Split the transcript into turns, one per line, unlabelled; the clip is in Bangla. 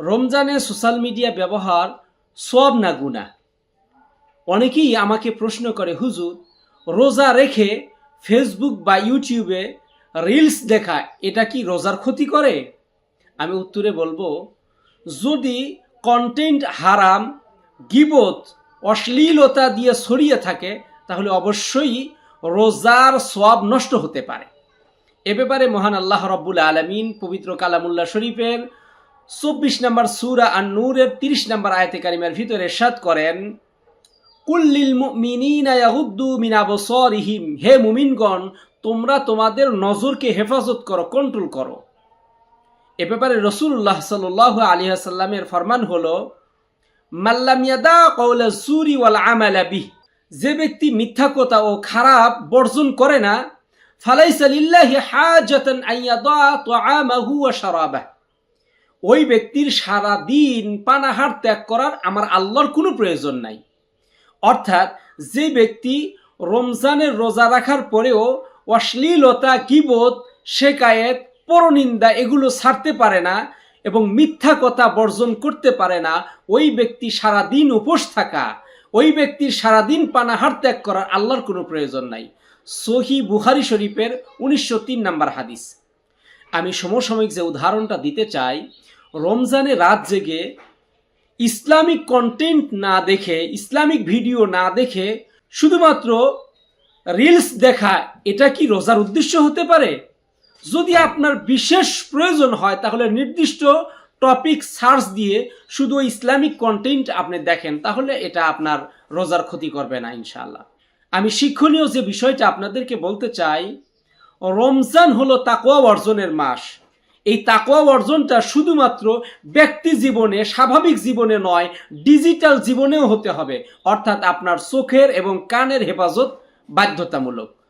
রমজানে সোশ্যাল মিডিয়া ব্যবহার সওয়াব না গুনাহ? অনেকেই আমাকে প্রশ্ন করে, হুজুর, রোজা রেখে ফেসবুক বা ইউটিউবে রিলস দেখা এটা কি রোজার ক্ষতি করে? আমি উত্তরে বলবো, যদি কন্টেন্ট হারাম, গীবত, অশ্লীলতা দিয়ে ছড়িয়ে থাকে তাহলে অবশ্যই রোজার সওয়াব নষ্ট হতে পারে। এ ব্যাপারে মহান আল্লাহ রাব্বুল আলামিন পবিত্র কালামুল্লাহ শরীফের 24 নম্বর সূরা আন-নূরের 30 নম্বর আয়াতে কারিমার ভিতরে ইরশাদ করেন, কুল্লিল মুমিনিনা ইয়াগুদ্দু মিন আবসারিহিম, হে মুমিনগণ, তোমরা তোমাদের নজরকে হেফাজত করো, কন্ট্রোল করো। এ ব্যাপারে রাসূলুল্লাহ সাল্লাল্লাহু আলাইহি ওয়াসাল্লামের ফরমান হলো, মাল্লাম ইয়াদা কাওলা যুরি ওয়াল আমালা বিহ, যে ব্যক্তি মিথ্যা কথা ও খারাপ বর্জন করে না, ফালাইসা লিল্লাহি হাজাতান আন ইয়াদা তুআমাহু ওয়া শারাবাহু, ওই ব্যক্তির সারা দিন পানাহার ত্যাগ করার আমার আল্লাহর কোনো প্রয়োজন নাই। অর্থাৎ যে ব্যক্তি রমজানের রোজা রাখার পরেও অশ্লীলতা, গীবত, শেকায়েত, পরনিন্দা এগুলো ছাড়তে পারে না এবং মিথ্যা কথা বর্জন করতে পারে না, ওই ব্যক্তি সারাদিন উপোস থাকা, ওই ব্যক্তির সারাদিন পানাহার ত্যাগ করার আল্লাহর কোনো প্রয়োজন নাই। সহিহ বুখারী শরীফের 1903 নম্বর হাদিস। আমি সমসাময়িক যে উদাহরণটা দিতে চাই, রমজানে রাত জেগে ইসলামিক কন্টেন্ট না দেখে, ইসলামিক ভিডিও না দেখে শুধুমাত্র রিলস দেখা, এটা কি রোজার উদ্দেশ্য হতে পারে? যদি আপনার বিশেষ প্রয়োজন হয় তাহলে নির্দিষ্ট টপিক সার্চ দিয়ে শুধু ইসলামিক কন্টেন্ট আপনি দেখেন, তাহলে এটা আপনার রোজার ক্ষতি করবে না ইনশাআল্লাহ। আমি শিক্ষণীয় যে বিষয়টা আপনাদেরকে বলতে চাই, রমজান হলো তাকওয়া অর্জনের মাস। এই তাকওয়া অর্জনটা শুধুমাত্র ব্যক্তি জীবনে, স্বাভাবিক জীবনে নয়, ডিজিটাল জীবনেও হতে হবে। অর্থাৎ আপনার চোখের এবং কানের হেফাজত বাধ্যতামূলক।